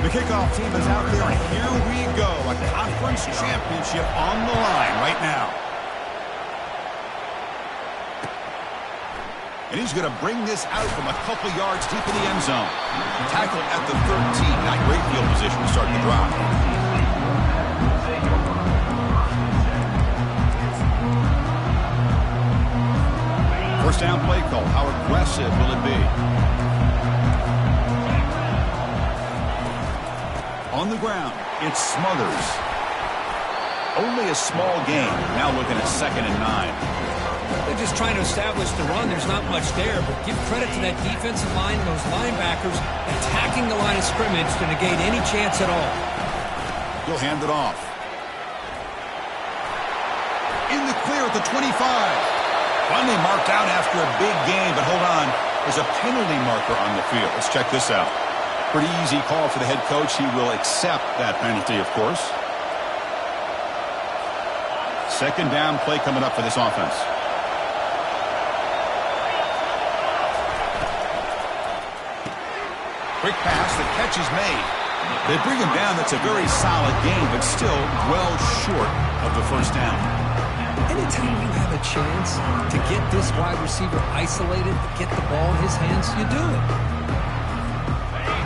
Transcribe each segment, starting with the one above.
The kickoff team is out there, and here we go. A conference championship on the line right now. And he's going to bring this out from a couple yards deep in the end zone. Tackle at the 13. Not great field position to start the drive. First down play call. How aggressive will it be? On the ground, it's Smothers. Only a small gain. Now looking at 2nd and 9. They're just trying to establish the run. There's not much there, but give credit to that defensive line and those linebackers attacking the line of scrimmage to negate any chance at all. He'll hand it off. In the clear at the 25. Finally marked out after a big gain, but hold on. There's a penalty marker on the field. Let's check this out. Pretty easy call for the head coach. He will accept that penalty, of course. Second down play coming up for this offense. Quick pass, the catch is made. They bring him down. That's a very solid game, but still well short of the first down. Anytime you have a chance to get this wide receiver isolated, to get the ball in his hands, you do it.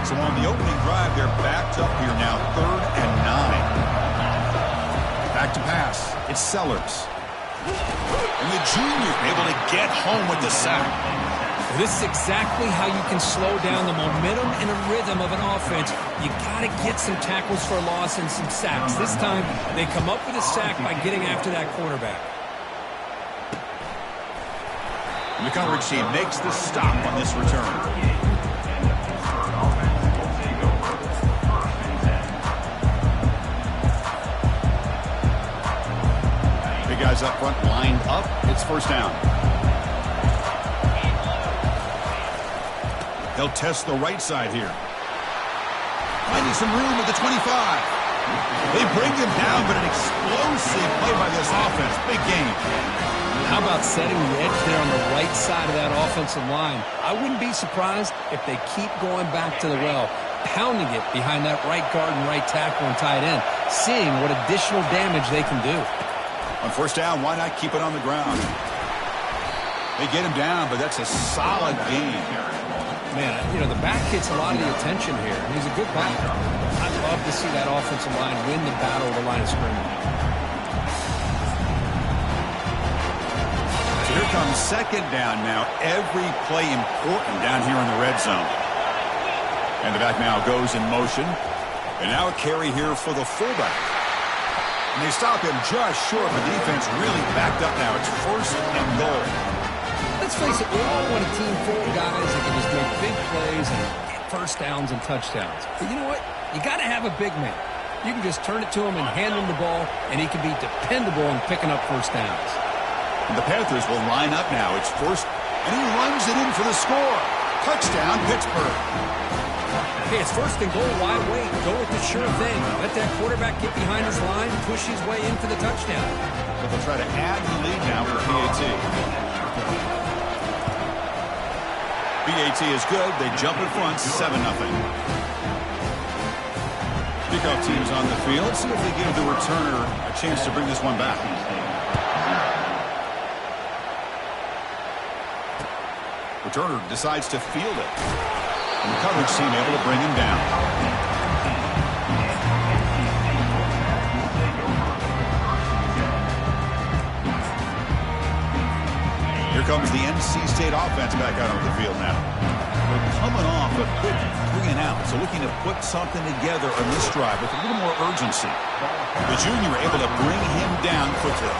So on the opening drive, they're backed up here now, 3rd and 9. Back to pass. It's Sellers. And the junior able to get home with the sack. This is exactly how you can slow down the momentum and a rhythm of an offense. You got to get some tackles for a loss and some sacks. This time, they come up with a sack by getting after that quarterback. And the coverage team makes the stop on this return. Big guys up front lined up. It's first down. They'll test the right side here. Finding some room at the 25. They bring him down, but an explosive play by this offense. Big game. How about setting the edge there on the right side of that offensive line? I wouldn't be surprised if they keep going back to the well, pounding it behind that right guard and right tackle and tight end, seeing what additional damage they can do. On first down, why not keep it on the ground? They get him down, but that's a solid game. Man, you know, the back gets a lot of the attention here. He's a good back. I'd love to see that offensive line win the battle of the line of scrimmage. So here comes second down now. Every play important down here in the red zone. And the back now goes in motion. And now a carry here for the fullback. And they stop him just short. The defense really backed up now. It's 1st and goal. Let's face it, we all want a team full of guys that can just make big plays and get first downs and touchdowns. But you know what? You got to have a big man. You can just turn it to him and hand him the ball, and he can be dependable in picking up first downs. And the Panthers will line up now. It's first, and he runs it in for the score. Touchdown, Pittsburgh. Hey, it's 1st and goal. Why wait? Go with the sure thing. Let that quarterback get behind his line, push his way in for the touchdown. But they'll try to add the lead now for PAT. PAT is good. They jump in front, 7-0. Kickoff team's on the field. Let's see if they give the returner a chance to bring this one back. Returner decides to field it. And the coverage team able to bring him down. Here comes the NC State offense back out on the field now. They're coming off a quick 3 and out, so looking to put something together on this drive with a little more urgency. The junior able to bring him down quickly.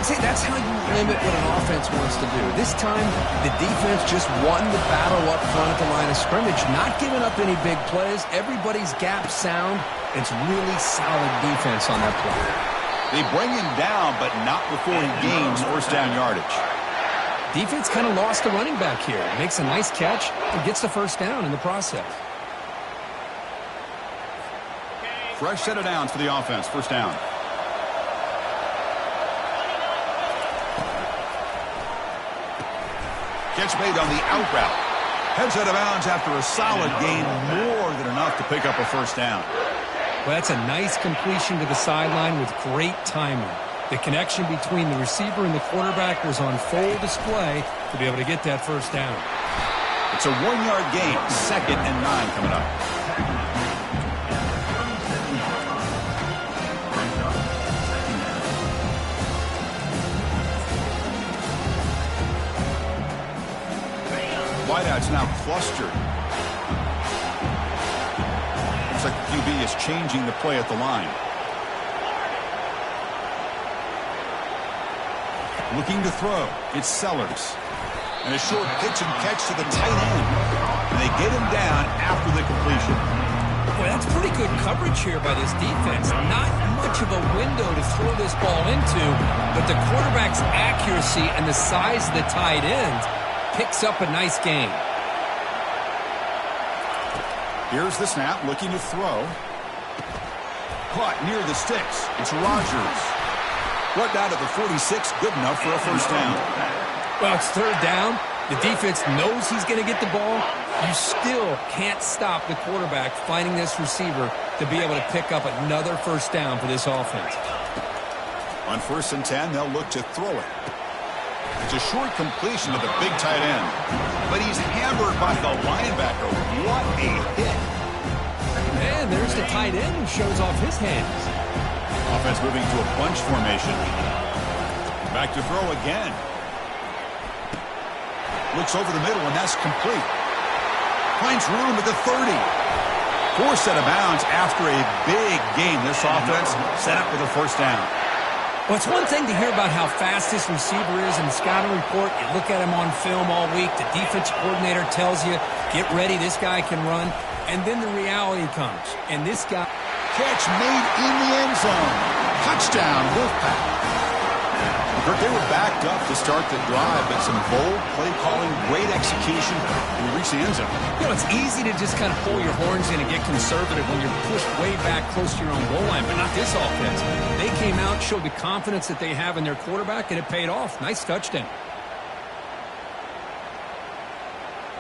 See, that's how you limit what an offense wants to do. This time, the defense just won the battle up front at the line of scrimmage, not giving up any big plays. Everybody's gap sound. It's really solid defense on that play. They bring him down, but not before he gains first down yardage. Defense kind of lost the running back here. Makes a nice catch and gets the first down in the process. Fresh set of downs for the offense. First down. Catch made on the out route. Heads out of bounds after a solid gain, more than enough to pick up a first down. Well, that's a nice completion to the sideline with great timing. The connection between the receiver and the quarterback was on full display to be able to get that first down. It's a 1-yard gain, 2nd and 9 coming up. Wideouts now clustered. Looks like the QB is changing the play at the line. Looking to throw. It's Sellers. And a short pitch and catch to the tight end. And they get him down after the completion. Boy, that's pretty good coverage here by this defense. Not much of a window to throw this ball into, but the quarterback's accuracy and the size of the tight end picks up a nice gain. Here's the snap, looking to throw. Caught near the sticks. It's Rodgers. Brought down to the 46, good enough for a first down. Well, it's 3rd down. The defense knows he's going to get the ball. You still can't stop the quarterback finding this receiver to be able to pick up another first down for this offense. On 1st and 10, they'll look to throw it. It's a short completion to the big tight end. But he's hammered by the linebacker. What a hit. And there's the tight end who shows off his hands. Offense moving to a bunch formation. Back to throw again. Looks over the middle, and that's complete. Finds room at the 30. Forced out of bounds after a big game. This offense set up with a first down. Well, it's one thing to hear about how fast this receiver is in the scouting report. You look at him on film all week. The defense coordinator tells you, get ready, this guy can run. And then the reality comes. And this guy... Catch made in the end zone. Touchdown, Wolfpack. Kirk, they were backed up to start the drive, but some bold play calling, great execution, and we reached the end zone. You know, it's easy to just kind of pull your horns in and get conservative when you're pushed way back close to your own goal line, but not this offense. They came out, showed the confidence that they have in their quarterback, and it paid off. Nice touchdown.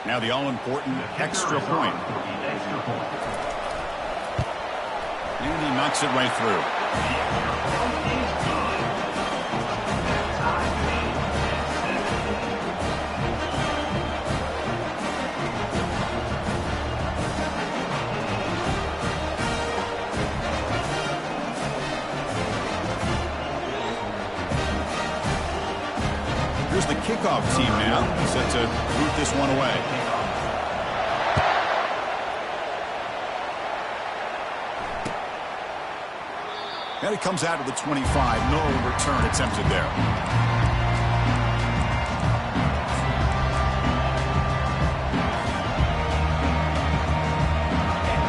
Now the all-important extra point. And he knocks it right through. Here's the kickoff team now, set to boot this one away. And it comes out of the 25. No return attempted there.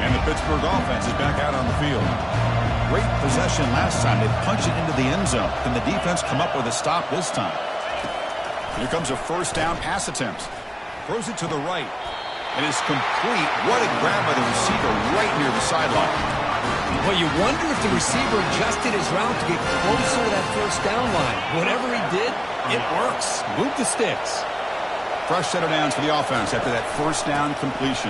And the Pittsburgh offense is back out on the field. Great possession last time. They punch it into the end zone. Can the defense come up with a stop this time? Here comes a first down pass attempt. Throws it to the right. And it's complete. What a grab by the receiver right near the sideline. Well, you wonder if the receiver adjusted his route to get closer to that first down line. Whatever he did, it works. Move the sticks. Fresh set of downs for the offense after that first down completion.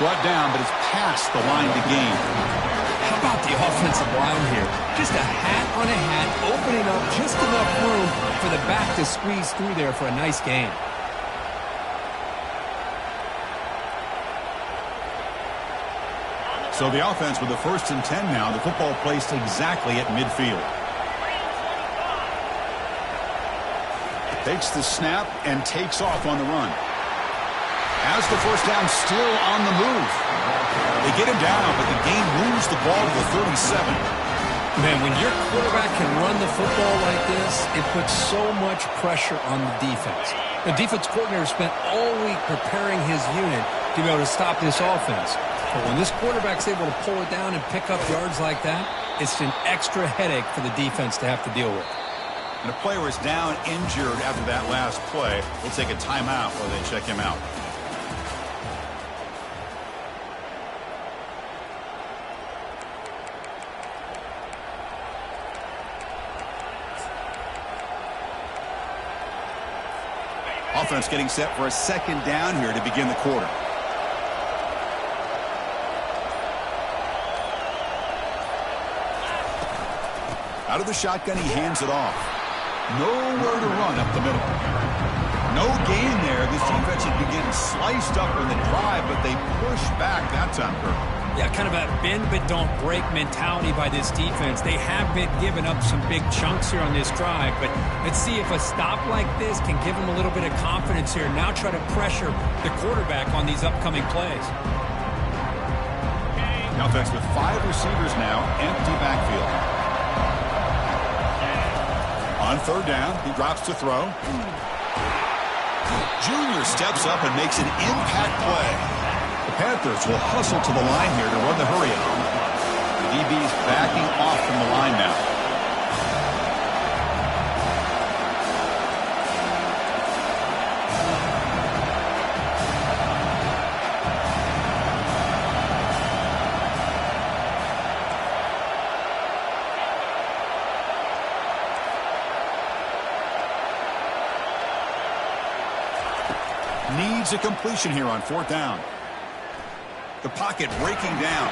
Brought down, but it's past the line to gain. How about the offensive line here? Just a hat on a hat, opening up just enough room for the back to squeeze through there for a nice gain. So the offense with the 1st and 10 now. The football placed exactly at midfield. Takes the snap and takes off on the run. Has the first down, still on the move. They get him down, but the game moves the ball to the 37. Man, when your quarterback can run the football like this, it puts so much pressure on the defense. The defense coordinator spent all week preparing his unit to be able to stop this offense. But when this quarterback's able to pull it down and pick up yards like that, it's an extra headache for the defense to have to deal with. And the player is down injured after that last play. We'll take a timeout while they check him out. offense getting set for a second down here to begin the quarter. Out of the shotgun, he hands it off. Nowhere to run up the middle. No gain there. This defense had been getting sliced up on the drive, but they pushed back that time, Kirk. Yeah, kind of a bend but don't break mentality by this defense. They have been giving up some big chunks here on this drive, but let's see if a stop like this can give them a little bit of confidence here. Now try to pressure the quarterback on these upcoming plays. The offense with 5 receivers now, empty backfield. On third down, he drops to throw. Junior steps up and makes an impact play. The Panthers will hustle to the line here to run the hurry on. The DB's backing off from the line now. Needs a completion here on fourth down. The pocket breaking down.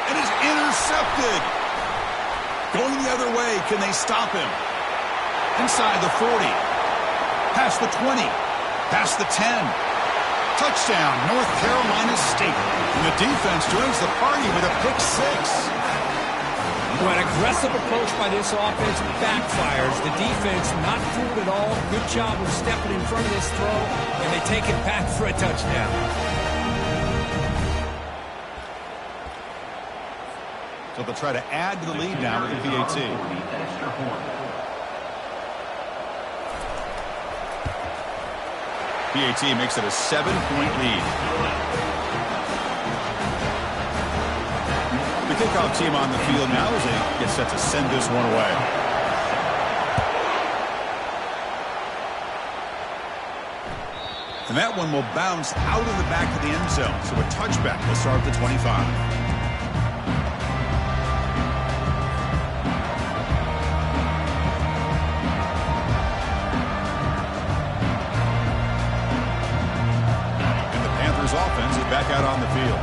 And is intercepted. Going the other way. Can they stop him? Inside the 40. Past the 20. Past the 10. Touchdown, North Carolina State. And the defense joins the party with a pick 6. Well, an aggressive approach by this offense backfires. The defense not fooled at all. Good job of stepping in front of this throw, and they take it back for a touchdown. So they'll try to add to the lead now with the PAT. PAT makes it a 7-point lead. The kickoff team on the field now as they get set to send this one away. And that one will bounce out of the back of the end zone. So a touchback will start at the 25. And the Panthers offense is back out on the field.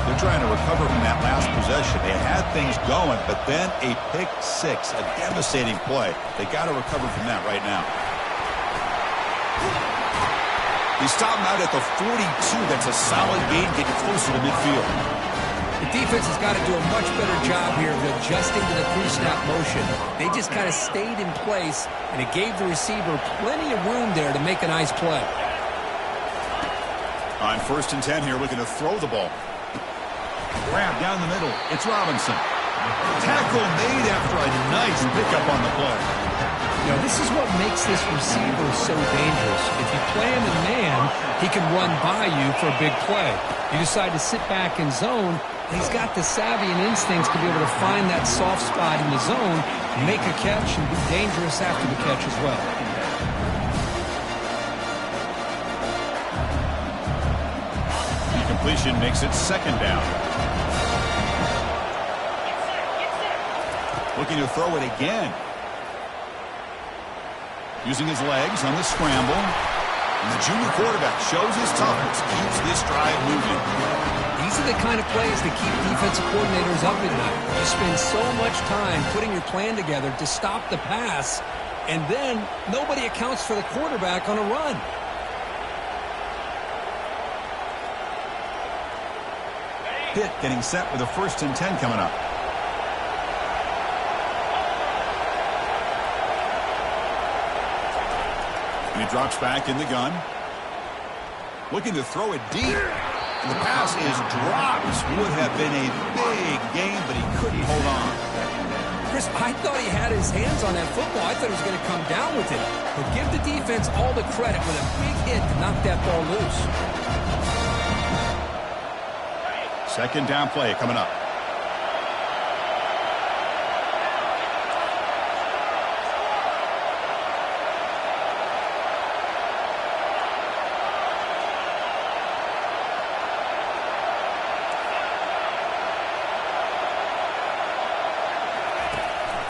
They're trying to recover from that last possession. They had things going, but then a pick 6, a devastating play. They got to recover from that right now. He stopped him out at the 42. That's a solid gain, getting closer to midfield. The defense has got to do a much better job here of adjusting to the pre-snap motion. They just kind of stayed in place, and it gave the receiver plenty of room there to make a nice play. On 1st and 10 here, looking to throw the ball. Grab down the middle. It's Robinson. Tackle made after a nice pickup on the play. You know, this is what makes this receiver so dangerous. If you play him in man, he can run by you for a big play. You decide to sit back in zone, he's got the savvy and instincts to be able to find that soft spot in the zone, make a catch, and be dangerous after the catch as well. Completion makes it 2nd down. Looking to throw it again. Using his legs on the scramble. And the junior quarterback shows his toughness, keeps this drive moving. These are the kind of plays that keep defensive coordinators up at night. You spend so much time putting your plan together to stop the pass, and then nobody accounts for the quarterback on a run. Pitt getting set with a 1st and 10 coming up. And he drops back in the gun. Looking to throw it deep. And the pass is dropped. Would have been a big game, but he couldn't hold on. Chris, I thought he had his hands on that football. I thought he was going to come down with it. But give the defense all the credit with a big hit to knock that ball loose. 2nd down play coming up.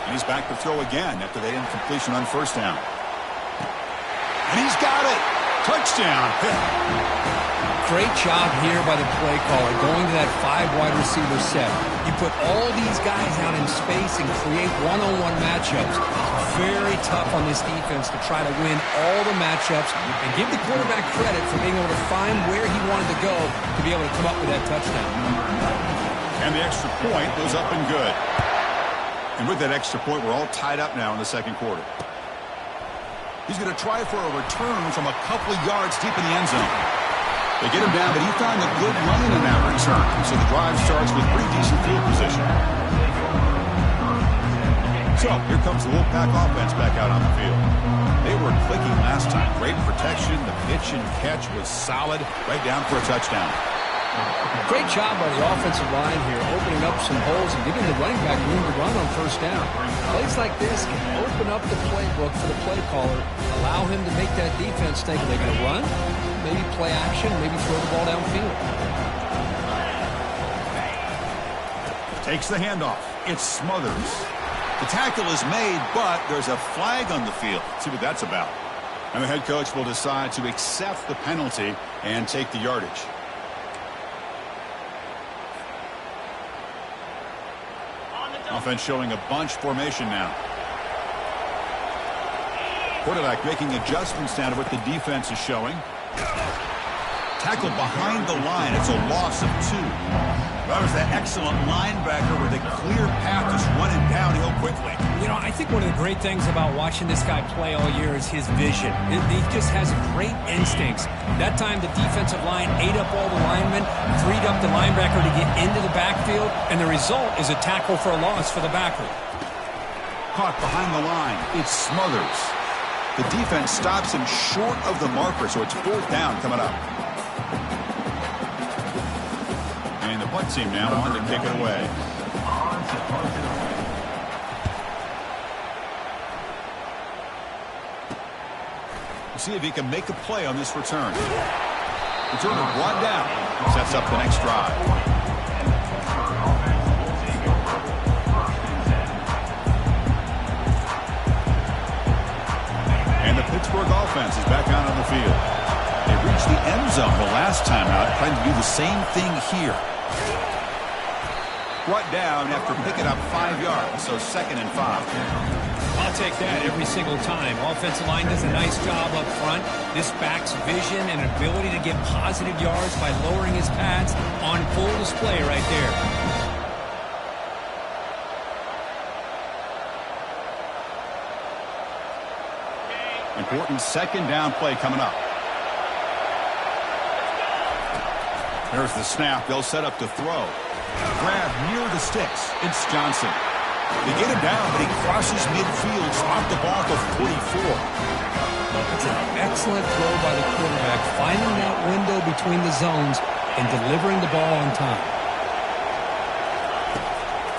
And he's back to throw again after that incompletion on 1st down. And he's got it. Touchdown. Great job here by the play caller, going to that 5 wide receiver set. You put all these guys out in space and create one-on-one matchups. Very tough on this defense to try to win all the matchups and give the quarterback credit for being able to find where he wanted to go to be able to come up with that touchdown. And the extra point goes up and good. And with that extra point, we're all tied up now in the second quarter. He's going to try for a return from a couple of yards deep in the end zone. They get him down, but he found a good running in that return. So the drive starts with pretty decent field position. So here comes the Wolfpack offense back out on the field. They were clicking last time. Great protection. The pitch and catch was solid. Right down for a touchdown. Great job by the offensive line here, opening up some holes and giving the running back room to run on first down. Plays like this can open up the playbook for the play caller, allow him to make that defense think, are they going to run? Maybe play action, maybe throw the ball downfield. Takes the handoff. It's Smothers. The tackle is made, but there's a flag on the field. Let's see what that's about. And the head coach will decide to accept the penalty and take the yardage. Offense showing a bunch formation now. Quarterback making adjustments now to what the defense is showing. Tackle behind the line. It's a loss of 2. That was that excellent linebacker with a clear path just running downhill quickly. You know, I think one of the great things about watching this guy play all year is his vision. He just has great instincts. That time the defensive line ate up all the linemen, freed up the linebacker to get into the backfield, and the result is a tackle for a loss for the backer. Caught behind the line. It's Smothers. The defense stops him short of the marker, so it's 4th down coming up. And the punt team now on to kick it away. We'll see if he can make a play on this return. Returner brought down. Sets up the next drive. And the Pittsburgh offense is back out on the field. They reached the end zone the last time out, trying to do the same thing here. Brought down after picking up 5 yards, so 2nd and 5. I'll take that every single time. Offensive line does a nice job up front. This back's vision and ability to get positive yards by lowering his pads on full display right there. Important 2nd down play coming up. There's the snap. They'll set up to throw. Grab near the sticks. It's Johnson. They get him down, but he crosses midfield, off the ball to 44. It's an excellent throw by the quarterback, finding that window between the zones and delivering the ball on time.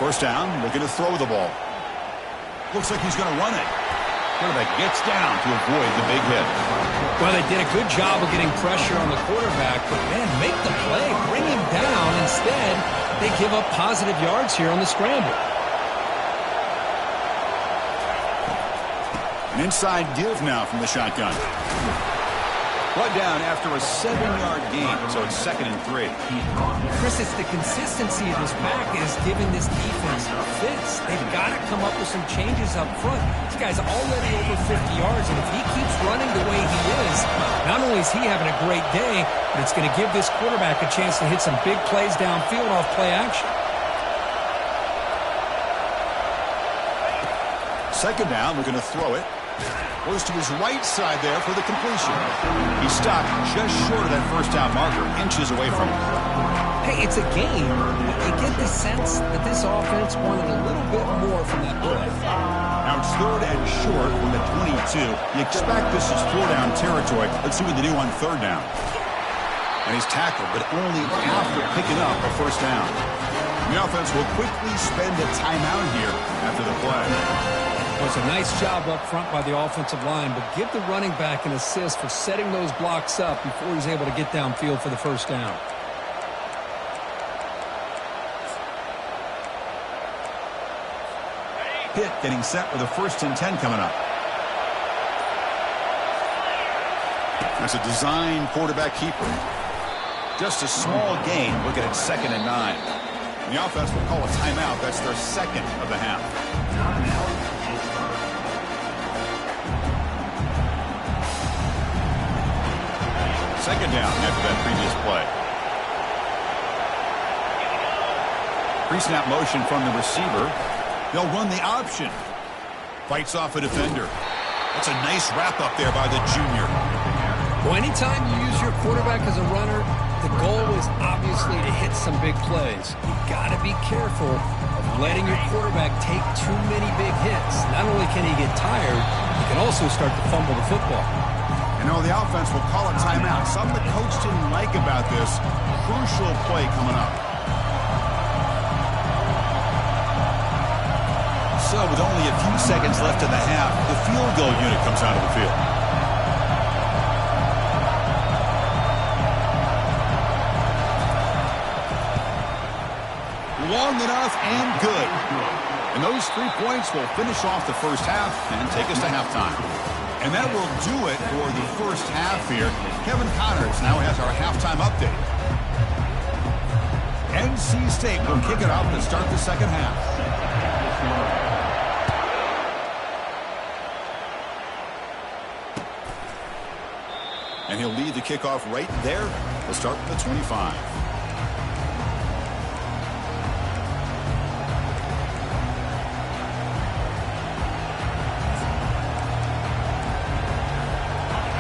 1st down, looking to throw the ball. Looks like he's going to run it. Quarterback gets down to avoid the big hit. Well, they did a good job of getting pressure on the quarterback, but, man, make the play, bring him down. Instead, they give up positive yards here on the scramble. An inside give now from the shotgun. Brought down after a 7-yard gain, so it's 2nd and 3. Chris, it's the consistency of his back is giving this defense fits. They've got to come up with some changes up front. This guy's already over 50 yards, and if he keeps running the way he is, not only is he having a great day, but it's going to give this quarterback a chance to hit some big plays downfield off play action. 2nd down, we're going to throw it. Goes to his right side there for the completion. He stopped just short of that 1st down marker, inches away from it. Hey, it's a game, but you get the sense that this offense wanted a little bit more from that play. Now it's 3rd and short from the 22. You expect this is 4-down territory. Let's see what they do on 3rd down. And he's tackled, but only after picking up a 1st down. The offense will quickly spend a timeout here after the play. It was a nice job up front by the offensive line, but give the running back an assist for setting those blocks up before he's able to get downfield for the 1st down. Pitt getting set with a 1st and 10 coming up. That's a design quarterback keeper. Just a small gain. Look at it, 2nd and 9. And the offense will call a timeout. That's their 2nd of the half. Second down after that previous play. Pre-snap motion from the receiver. They'll run the option. Fights off a defender. That's a nice wrap-up there by the junior. Well, anytime you use your quarterback as a runner, the goal is obviously to hit some big plays. You've got to be careful of letting your quarterback take too many big hits. Not only can he get tired, he can also start to fumble the football. You know, the offense will call a timeout. Something the coach didn't like about this. Crucial play coming up. So with only a few seconds left in the half, the field goal unit comes out of the field. Long enough and good. And those 3 points will finish off the first half and take us to halftime. And that will do it for the first half here. Kevin Connors now has our halftime update. NC State will kick it off to start the second half. And he'll lead the kickoff right there. We'll start with the 25.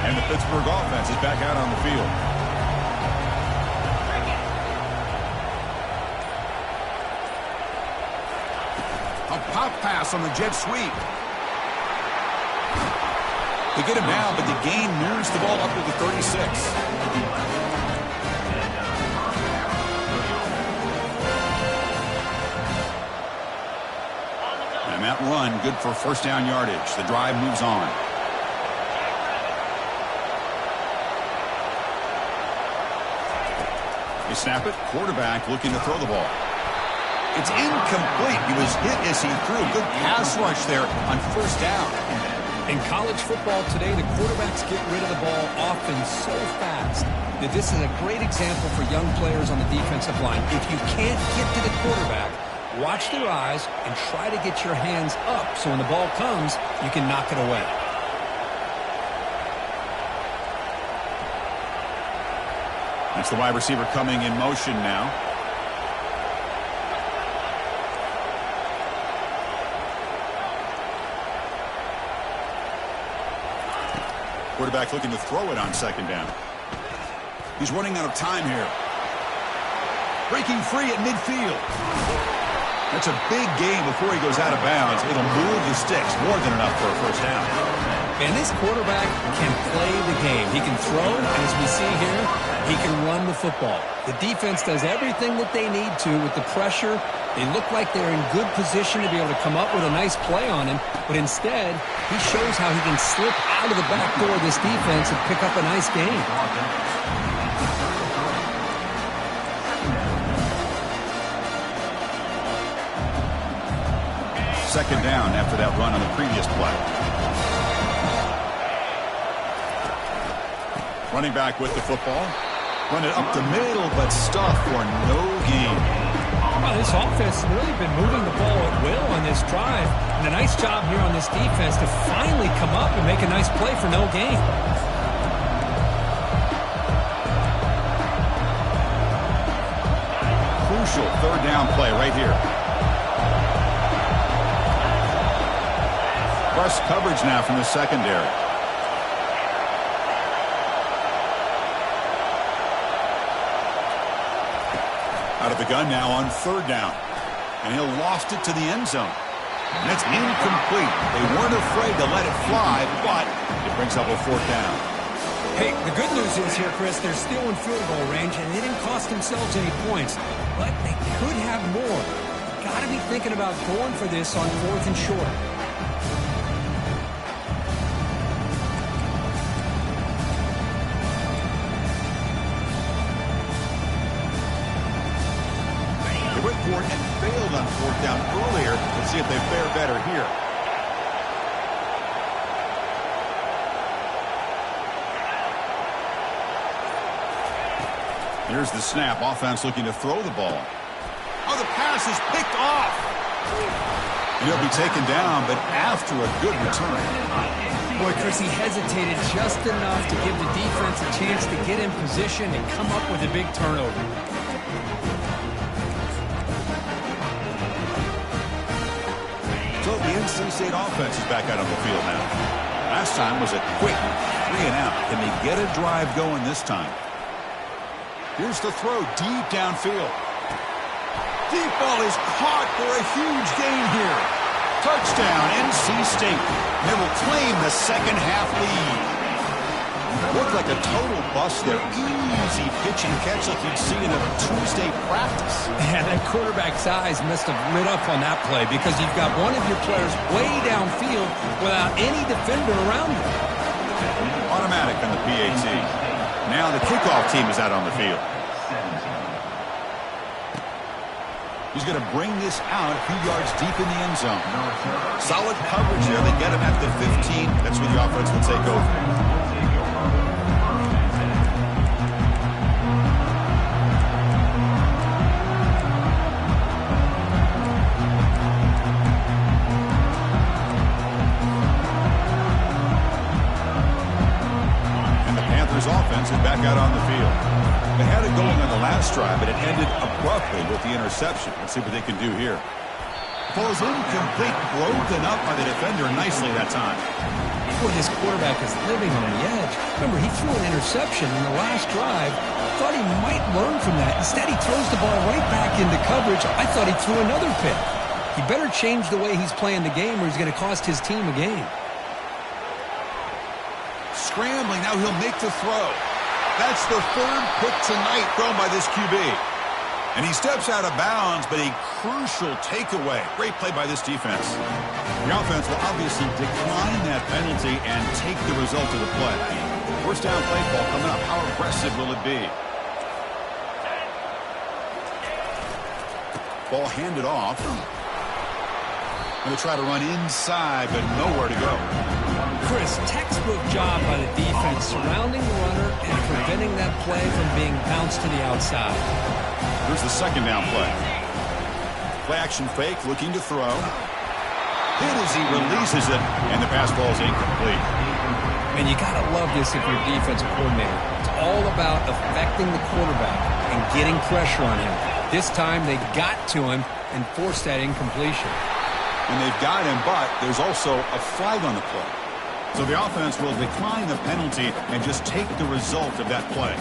And the Pittsburgh offense is back out on the field. A pop pass on the jet sweep. They get him now, but the gain moves the ball up to the 36. And that run, good for first down yardage. The drive moves on. They snap it. Quarterback looking to throw the ball. It's incomplete. He was hit as he threw. Good pass rush there on first down. In college football today, the quarterbacks get rid of the ball often so fast that this is a great example for young players on the defensive line. If you can't get to the quarterback, watch their eyes and try to get your hands up so when the ball comes, you can knock it away. That's the wide receiver coming in motion now. Quarterback looking to throw it on second down. He's running out of time here. Breaking free at midfield. That's a big gain before he goes out of bounds. It'll move the sticks. More than enough for a first down. And this quarterback can play the game. He can throw, and as we see here, he can run the football. The defense does everything that they need to with the pressure. They look like they're in good position to be able to come up with a nice play on him, but instead, he shows how he can slip out of the back door of this defense and pick up a nice gain. Second down after that run on the previous play. Running back with the football. Run it up the middle, but stuffed for no gain. Well, this offense has really been moving the ball at will on this drive. And a nice job here on this defense to finally come up and make a nice play for no gain. Crucial third down play right here. Press coverage now from the secondary. Out of the gun now on third down. And he'll loft it to the end zone. And it's incomplete. They weren't afraid to let it fly, but it brings up a fourth down. Hey, the good news is here, Chris, they're still in field goal range, and they didn't cost themselves any points. But they could have more. Got to be thinking about going for this on fourth and short. And failed on fourth down earlier. Let's see if they fare better here. Here's the snap. Offense looking to throw the ball. Oh, the pass is picked off. And he'll be taken down, but after a good return. Boy, Chris, he hesitated just enough to give the defense a chance to get in position and come up with a big turnover. So the NC State offense is back out on the field now. Last time was a quick 3-and-out. Can they get a drive going this time? Here's the throw deep downfield. Deep ball is caught for a huge gain here. Touchdown, NC State. They will claim the second-half lead. Looked like a total bust there. Easy pitch and catch like you'd see in a Tuesday practice. Yeah, that quarterback's eyes must have lit up on that play because you've got one of your players way downfield without any defender around him. Automatic on the PAT. Now the kickoff team is out on the field. He's going to bring this out a few yards deep in the end zone. Solid coverage there. They get him at the 15. That's where the offense will take over. Offense is back out on the field. They had it going on the last drive, but it ended abruptly with the interception. Let's see what they can do here. Falls incomplete, broken up by the defender nicely that time. Boy, this quarterback is living on the edge. Remember, he threw an interception in the last drive. Thought he might learn from that. Instead, he throws the ball right back into coverage. I thought he threw another pick. He better change the way he's playing the game or he's going to cost his team a game. Scrambling, now he'll make the throw. That's the third pick tonight thrown by this QB. And he steps out of bounds, but a crucial takeaway. Great play by this defense. The offense will obviously decline that penalty and take the result of the play. First down play ball coming up. How aggressive will it be? Ball handed off. Going to try to run inside, but nowhere to go. Chris, textbook job by the defense surrounding the runner and preventing that play from being bounced to the outside. Here's the second down play. Play action fake, looking to throw. Hit as he releases it, and the pass ball is incomplete. Man, you got to love this if you're a defensive coordinator. It's all about affecting the quarterback and getting pressure on him. This time they got to him and forced that incompletion. And they've got him, but there's also a flag on the play. So the offense will decline the penalty and just take the result of that play.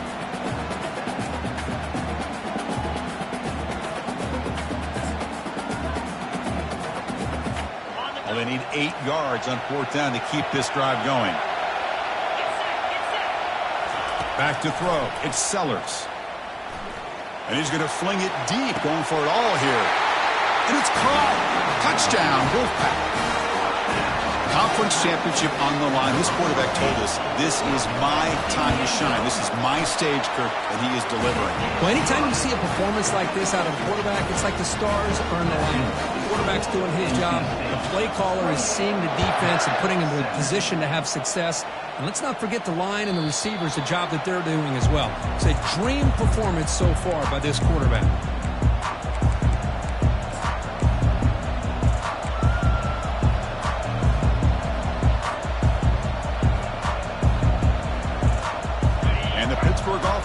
Well, they need 8 yards on fourth down to keep this drive going. Back to throw. It's Sellers. And he's going to fling it deep, going for it all here. And it's caught. Touchdown, Wolfpack. Conference championship on the line. This quarterback told us, this is my time to shine. This is my stage, Kirk, and he is delivering. Well, anytime you see a performance like this out of a quarterback, it's like the stars are in the line. The quarterback's doing his job. The play caller is seeing the defense and putting him in a position to have success. And let's not forget the line and the receivers, the job that they're doing as well. It's a dream performance so far by this quarterback.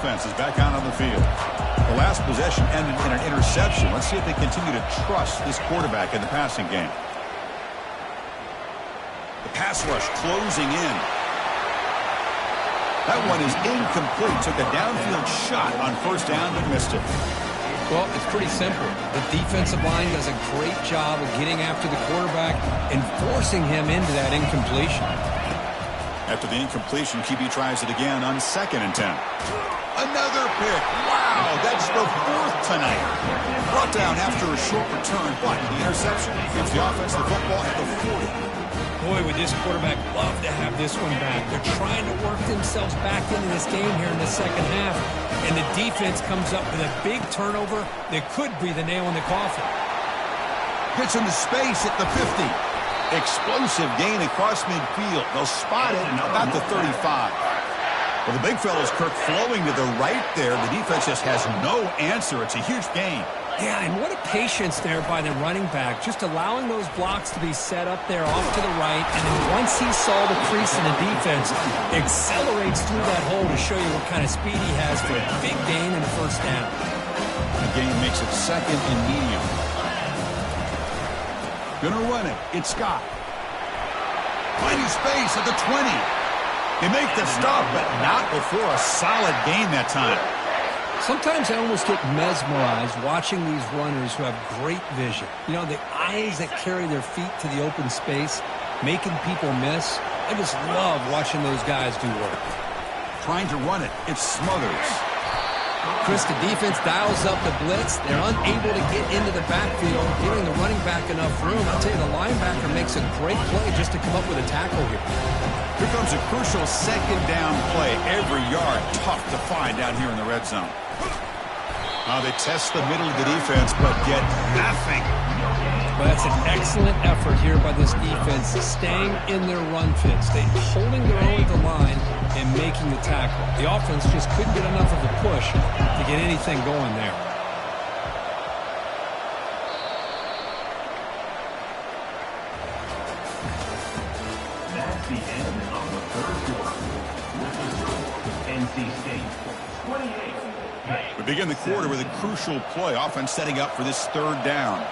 Offense is back out on the field. The last possession ended in an interception. Let's see if they continue to trust this quarterback in the passing game. The pass rush closing in. That one is incomplete. Took a downfield shot on first down but missed it. Well, it's pretty simple. The defensive line does a great job of getting after the quarterback and forcing him into that incompletion. After the incompletion, QB tries it again on 2nd and 10. Another pick. Wow, that's the 4th tonight. Brought down after a short return, but the interception gives the offense the football at the 40. Boy, would this quarterback love to have this one back. They're trying to work themselves back into this game here in the second half, and the defense comes up with a big turnover that could be the nail in the coffin. Gets into space at the 50. Explosive gain across midfield. They'll spot it about the 35. Well, the big fella's Kirk flowing to the right there. The defense just has no answer. It's a huge gain. Yeah, and what a patience there by the running back, just allowing those blocks to be set up there off to the right, and then once he saw the crease in the defense, accelerates through that hole to show you what kind of speed he has for a big gain and a first down. The game makes it second and medium. Gonna run it. It's Scott. Finding space at the 20. They make the stop, but not before a solid gain that time. Sometimes I almost get mesmerized watching these runners who have great vision. You know, the eyes that carry their feet to the open space, making people miss. I just love watching those guys do work. Trying to run it. It's Smothers. Chris, the defense dials up the blitz. They're unable to get into the backfield, giving the running back enough room. I'll tell you, the linebacker makes a great play just to come up with a tackle here. Here comes a crucial second down play. Every yard tough to find down here in the red zone. They test the middle of the defense, but get nothing. Well, that's an excellent effort here by this defense, staying in their run fits. They're holding their own at the line and making the tackle. The offense just couldn't get enough of a push to get anything going there. That's the end of the third quarter. With the score, NC State 28. We begin the quarter with a crucial play. Offense setting up for this third down.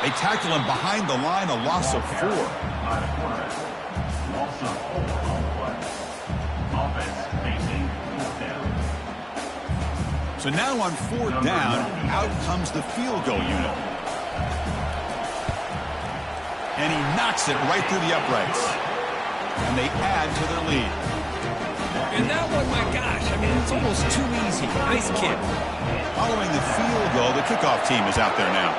They tackle him behind the line, a loss of 4. So now on 4th down, out comes the field goal unit. And he knocks it right through the uprights. And they add to their lead. And that one, my gosh, I mean, it's almost too easy. Nice kick. Following the field goal, the kickoff team is out there now.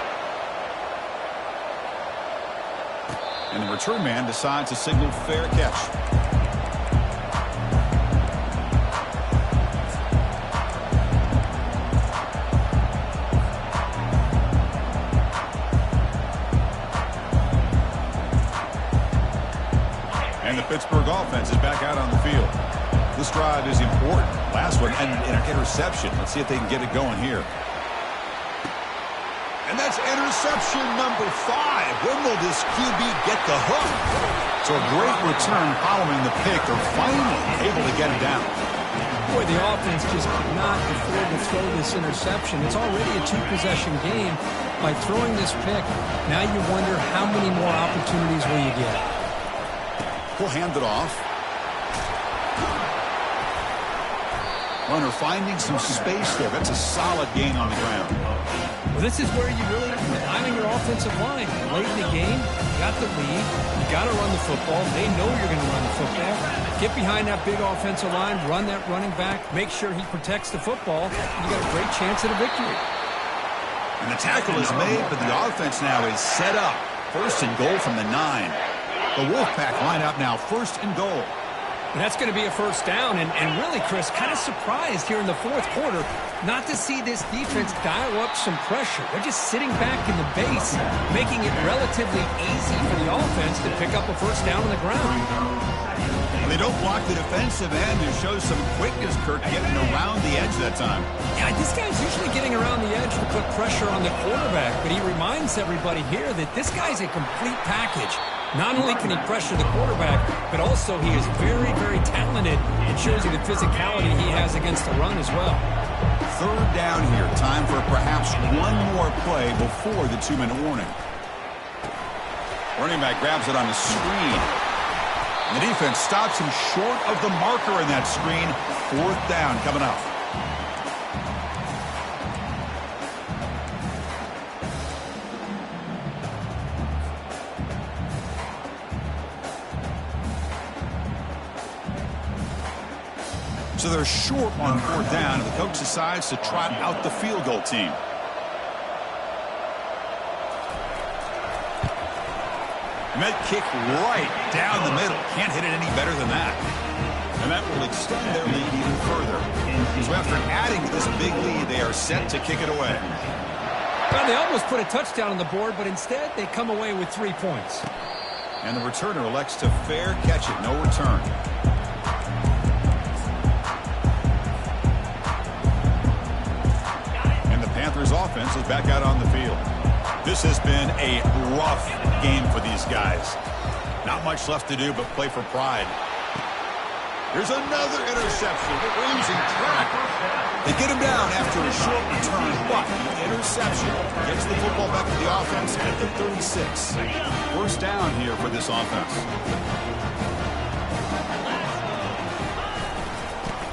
And the return man decides to signal fair catch. And the Pittsburgh offense is back out on the field. This drive is important. Last one, and an interception. Let's see if they can get it going here. And that's interception number 5. When will this QB get the hook? So a great return following the pick. They're finally able to get it down. Boy, the offense just could not afford to throw this interception. It's already a 2-possession game. By throwing this pick, now you wonder how many more opportunities will you get. We'll hand it off. Runner finding some space there. That's a solid gain on the ground. Well, this is where you really rely on your offensive line. Late in the game, you got the lead. You got to run the football. They know you're going to run the football. Get behind that big offensive line, run that running back, make sure he protects the football. You got a great chance at a victory. And the tackle is made, but the offense now is set up. 1st and goal from the 9. The Wolfpack line up now, 1st and goal. And that's going to be a first down. And really, Chris, kind of surprised here in the 4th quarter not to see this defense dial up some pressure. They're just sitting back in the base, making it relatively easy for the offense to pick up a first down on the ground. And they don't block the defensive end and show some quickness, Kirk, getting around the edge that time. Yeah, this guy's usually getting around the edge to put pressure on the quarterback, but he reminds everybody here that this guy's a complete package. Not only can he pressure the quarterback, but also he is very, very talented. It shows you the physicality he has against the run as well. 3rd down here. Time for perhaps one more play before the 2-minute warning. Running back grabs it on the screen. And the defense stops him short of the marker in that screen. 4th down coming up. So they're short on 4th down, and the coach decides to trot out the field goal team. And that kick right down the middle. Can't hit it any better than that. And that will extend their lead even further. So after adding to this big lead, they are set to kick it away. Well, they almost put a touchdown on the board, but instead they come away with 3 points. And the returner elects to fair catch it, no return. And the Panthers offense is back out on the field. This has been a rough game for these guys. Not much left to do but play for pride. Here's another interception. They're losing track. They get him down after a short return, but the interception gets the football back to the offense at the 36. First down here for this offense.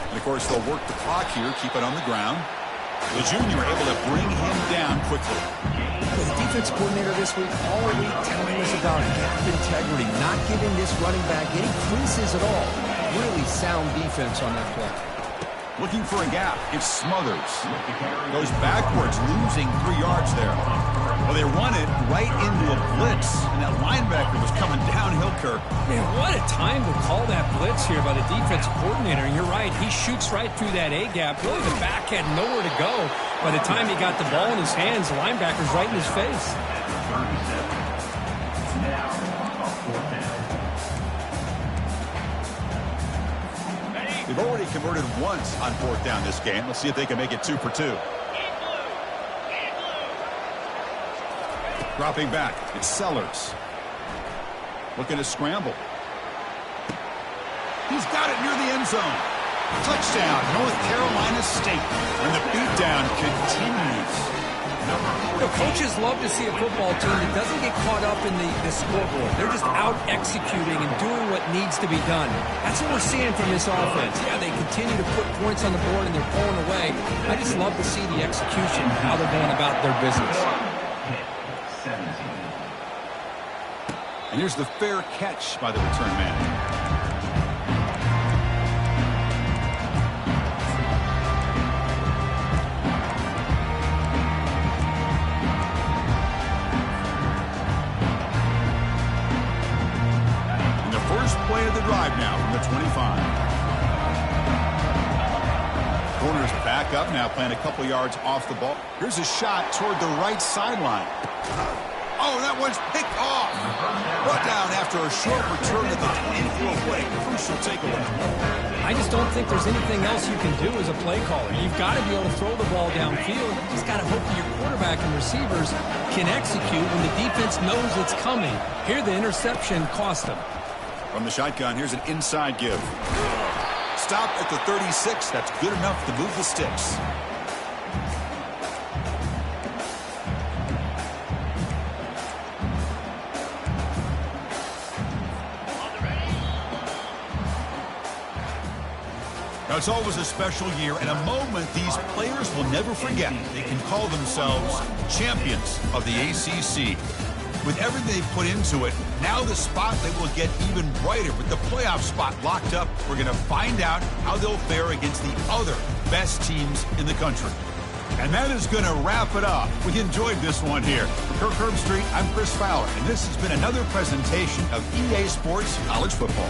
And of course, they'll work the clock here, keep it on the ground. The junior able to bring him down quickly. The defense coordinator this week all week telling us about gap integrity, not giving this running back any creases at all. Really sound defense on that play. Looking for a gap. It's Smothers. Goes backwards, losing 3 yards there. Well, they run it right into a blitz, and that linebacker was coming downhill, Kirk. Man, what a time to call that blitz here by the defensive coordinator. And you're right, he shoots right through that A-gap. Really, the back had nowhere to go. By the time he got the ball in his hands, the linebacker's right in his face. They've already converted once on 4th down this game. Let's see if they can make it 2 for 2. Dropping back, it's Sellers. Looking to scramble. He's got it near the end zone. Touchdown, North Carolina State. And the beatdown continues. You know, coaches love to see a football team that doesn't get caught up in the scoreboard. They're just out executing and doing what needs to be done. That's what we're seeing from this offense. Yeah, they continue to put points on the board and they're pulling away. I just love to see the execution, how they're going about their business. And here's the fair catch by the return man. Play of the drive now from the 25. Corners back up now, playing a couple yards off the ball. Here's a shot toward the right sideline. Oh, that one's picked off. Brought down after a short return to the 24 play. Crucial takeaway. I just don't think there's anything else you can do as a play caller. You've got to be able to throw the ball downfield. You just got to hope that your quarterback and receivers can execute when the defense knows it's coming. Here, the interception cost them. From the shotgun, here's an inside give. Stop at the 36. That's good enough to move the sticks. Now, it's always a special year and a moment these players will never forget. They can call themselves champions of the ACC. With everything they've put into it, now the spotlight will get even brighter. With the playoff spot locked up, we're going to find out how they'll fare against the other best teams in the country. And that is going to wrap it up. We enjoyed this one here. For Kirk Herbstreit, I'm Chris Fowler, and this has been another presentation of EA Sports College Football.